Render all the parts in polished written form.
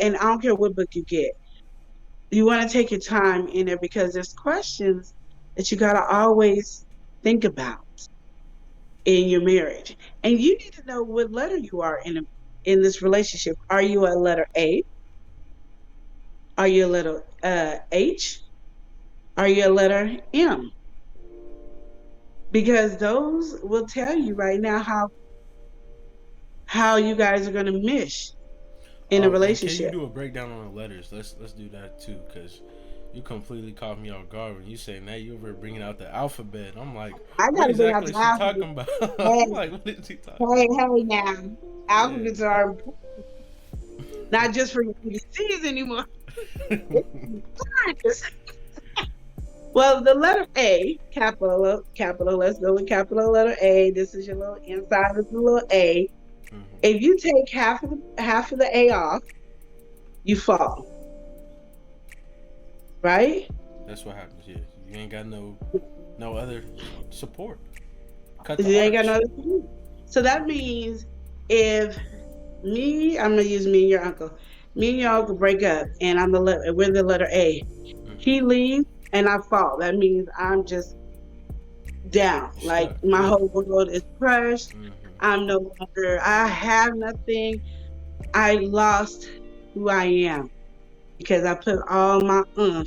and I don't care what book you get, you want to take your time in there because there's questions that you got to always think about in your marriage. And you need to know what letter you are in this relationship. Are you a letter A? Are you a letter H? Are you a letter M? Because those will tell you right now how you guys are going to mesh in a Oh, and can you relationship. do a breakdown on the letters? Let's do that too, because you completely caught me off guard when you say now you over bringing out the alphabet. I'm like, I got what to bring out exactly the is she alphabet. talking about? I'm Hey, like, what is she talking hey, about? hey now. Yeah. Alphabets are important, not just for your ABCs anymore. Well, the letter A, capital, let's go with capital letter A. This is your little inside of the little A. Hmm. If you take half of the A off, you fall, right? That's what happens. Yeah, you ain't got no other support. Cut the You ain't got no arch. other clue. So that means if I'm gonna use me and your uncle. Me and your uncle break up, and we're the letter A. He Hmm. leaves, and I fall. That means I'm just down. You Like stuck. my Yeah. whole world is crushed. Hmm. I'm no longer. I have nothing. I lost who I am because I put all my Into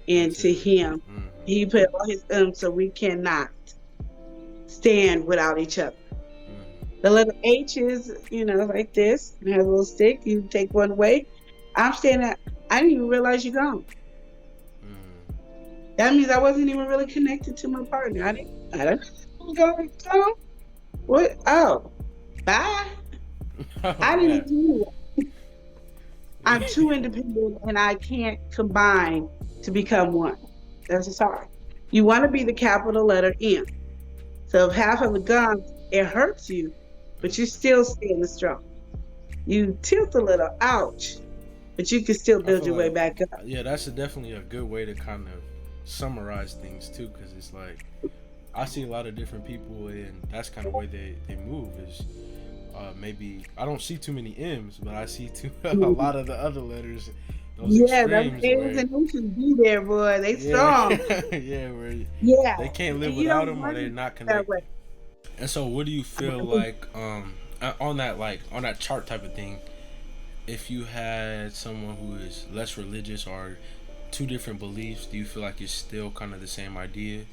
into it. him. Hmm. He put all his so we cannot stand without each other. Hmm. The letter H is, like this. It has a little stick. You take one away. I'm standing. I didn't even realize you're gone. Hmm. That means I wasn't even really connected to my partner. I didn't know you were gone. What? Oh, bye. Oh I yeah. didn't do it. I'm too independent and I can't combine to become one. That's just hard. You want to be the capital letter M. So if half of it gone, it hurts you, but you Mhm. still standing strong. You tilt a little, ouch, but you can still I build feel your way like, back up. yeah, that's definitely a good way to kind of summarize things too, because it's like I see a lot of different people, and that's kind of way they move. Is maybe I don't see too many M's, but I see a Mhm. lot of the other letters, those Yeah, those extremes A's where, and H's be there, boy. They yeah, strong. yeah, where Yeah, they can't live and you without don't them or want they're it not that way. connected. And so, what do you feel like on that chart type of thing? If you had someone who is less religious or two different beliefs, do you feel like it's still kind of the same idea,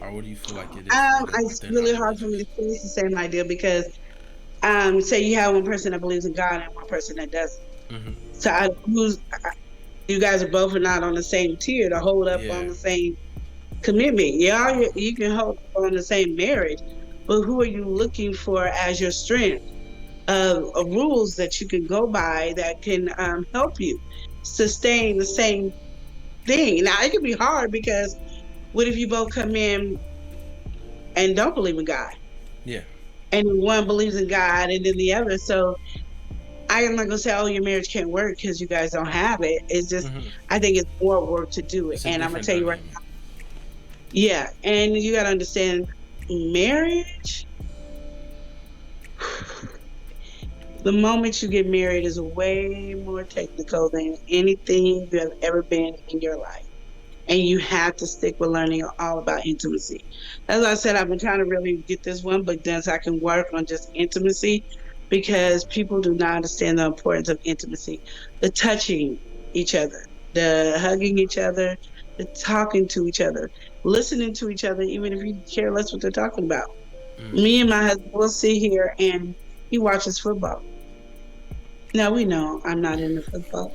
or what do you feel like it is for them if It's they're not really hard for me religious? to say it's the same idea because say you have one person that believes in God and one person that doesn't. Hmm. So you guys are both not on the same tier to hold up on Yeah. the same commitment. Yeah, you can hold up on the same marriage, but who are you looking for as your strength of rules that you can go by that can help you sustain the same thing? Now it can be hard because what if you both come in and don't believe in God, Yeah. and one believes in God and then the other? So I am not gonna say, oh, your marriage can't work because you guys don't have it. It's just Hmm. I think it's more work to do it, It's a and I'm gonna different tell you right. dynamic. Yeah, and you got to understand marriage, the moment you get married is way more technical than anything you have ever been in your life. And you have to stick with learning all about intimacy. As I said, I've been trying to really get this one book done so I can work on just intimacy because people do not understand the importance of intimacy. The touching each other, the hugging each other, the talking to each other, listening to each other, even if you care less what they're talking about. Me and Hmm. my husband will sit here and he watches football. Now we know I'm not into football.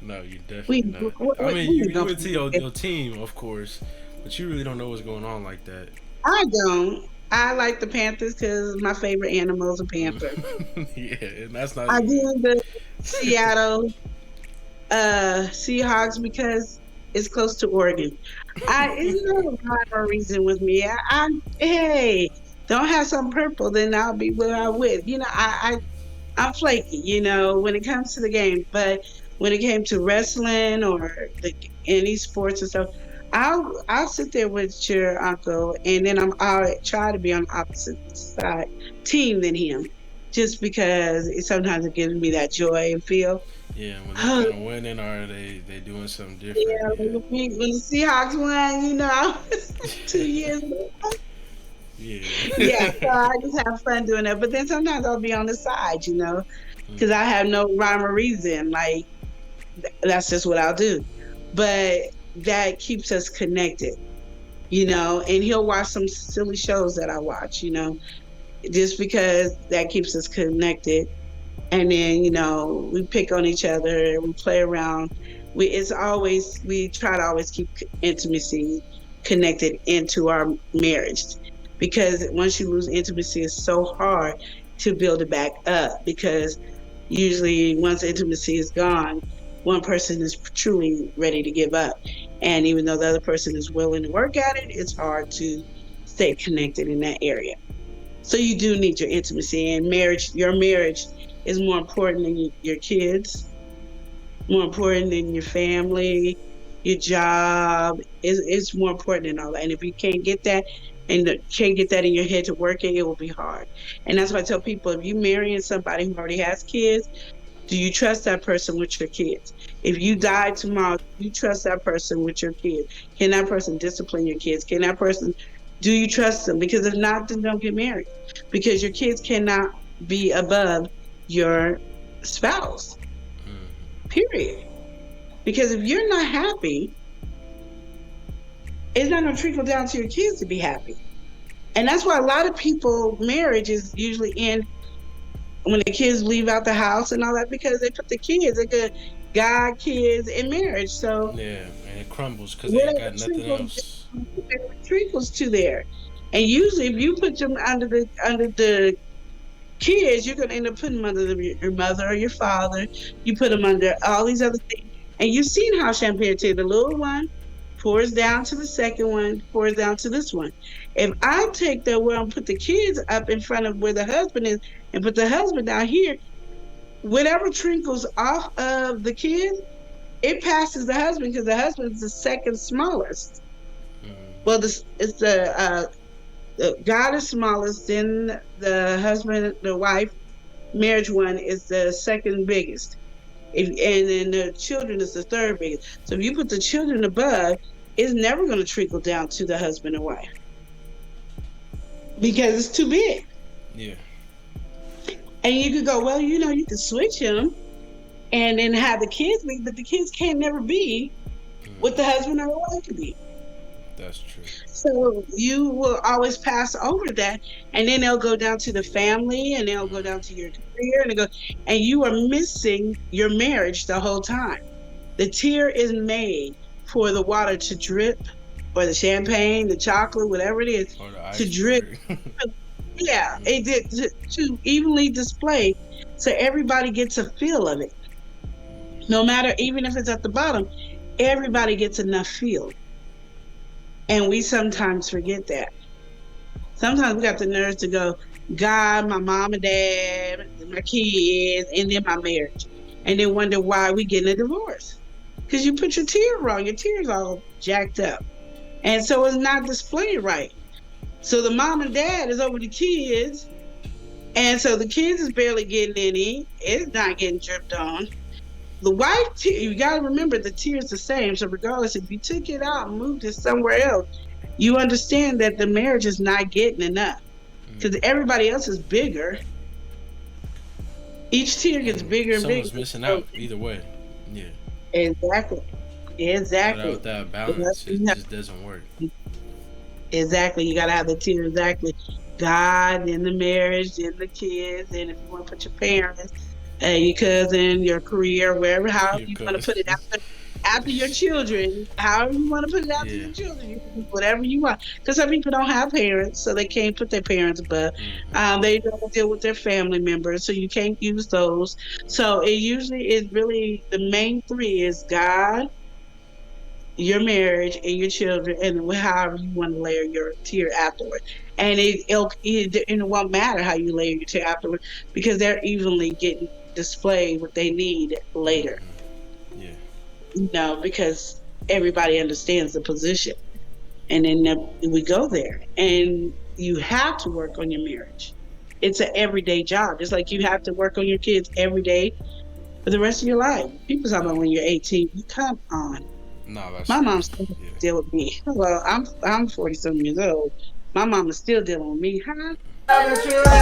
No, you're We definitely we, not. I we, mean, we you don't. into your team, of course, but you really don't know what's going on like that. I don't. I like the Panthers because my favorite animal is a Mm. panther. Yeah, and that's not I do even. the Seattle Seahawks because it's close to Oregon. It's no rhyme or reason with me. Hey, don't have some purple, then I'll be where I'm with. I'm flaky, when it comes to the game. But when it came to wrestling or any sports and stuff, I'll sit there with your uncle, and then I'll try to be on the opposite side team than him, just because sometimes it gives me that joy and feel. Yeah, when they kind of winning, or they doing something different. Yeah, when the Seahawks won, 2 years ago. Yeah. Yeah, so Yeah. I just have fun doing that. But then sometimes I'll be on the side, Mm, because I have no rhyme or reason. Like, that's just what I'll do. But that keeps us connected, and he'll watch some silly shows that I watch, just because that keeps us connected. And then we pick on each other, we play around. We try to always keep intimacy connected into our marriage, because once you lose intimacy, it's so hard to build it back up, because usually once intimacy is gone, one person is truly ready to give up, and even though the other person is willing to work at it, it's hard to stay connected in that area. So you do need your intimacy, and your marriage is more important than your kids, more important than your family, your job. It's more important than all that. And if you can't get that, and can't get that in your head to work it will be hard. And that's why I tell people, if you marrying somebody who already has kids, do you trust that person with your kids? If you yeah. die tomorrow, do you trust that person with your kids? Can that person discipline your kids? Can that person, do you trust them? Because if not, then don't get married. Because your kids cannot be above your spouse, Mm, period. Because if you're not happy, it's not going to trickle down to your kids to be happy. And that's why a lot of people, marriage is usually in when the kids leave out the house and all that, because they put the kids, they could God, kids, in marriage. So yeah, and it crumbles because they ain't whatever got nothing trickles, else. whatever trickles to there. And usually, if you put them under the kids, you're going to end up putting them under your mother or your father. You put them under all these other things. And you've seen how Champagne did. The little one pours down to the second one, pours down to this one. If I take the well and put the kids up in front of where the husband is and put the husband down here, whatever trickles off of the kids, it passes the husband, because the husband is the second smallest. Mm, Well, it's the God is smallest, then the husband, the wife, marriage one is the second biggest. And then the children is the third biggest. So if you put the children above, it's never going to trickle down to the husband and wife, because it's too big. yeah. And you could go, well, you could switch them and then have the kids be, but the kids can't never be what the Mm, husband or the wife could be. that's true. So you will always pass over that, and then they'll go down to the family, and they'll go down to your career, and you are missing your marriage the whole time. The tear is made for the water to drip, or the champagne, the chocolate, whatever it is, Or the to drip. iceberg. Yeah, it did to evenly display, so everybody gets a feel of it. No matter, even if it's at the bottom, everybody gets enough feel, and we sometimes forget that. Sometimes we got the nerves to go, God, my mom and dad, my kids, and then my marriage, and then wonder why we getting a divorce. Because you put your tear wrong, your tears all jacked up, and so it's not displayed right. So the mom and dad is over the kids, and so the kids is barely getting any. It's not getting dripped on. The wife, you got to remember the tear's the same. So regardless, if you took it out and moved it somewhere else, you understand that the marriage is not getting enough, because Mm, everybody else is bigger. Each tier gets and bigger and bigger. someone's missing So, out either way. Yeah. exactly, exactly. Without that balance, it Exactly. just doesn't work. Exactly. You got to have the tier, exactly. God, then the marriage, then the kids, and if you want to put your parents, your cousin, your career, wherever, however Your you want to put it, cousins. after your children, however you want to put it after Yeah. your children, you can do whatever you want. Because some people don't have parents, so they can't put their parents above. Mm-hmm. They don't deal with their family members, so you can't use those. So it usually is really the main three is God, your marriage, and your children, and however you want to layer your tier afterward. And it won't matter how you layer your tier afterward, because they're evenly getting displayed what they need later. Mm-hmm. Yeah. Because everybody understands the position, and then we go there. And you have to work on your marriage. It's an everyday job. It's like you have to work on your kids every day, for the rest of your life. People talk about when you're 18. You come on. No, that's My true. mom still Yeah. deal with me. Well, I'm 40 some years old. My mom is still dealing with me. Hi.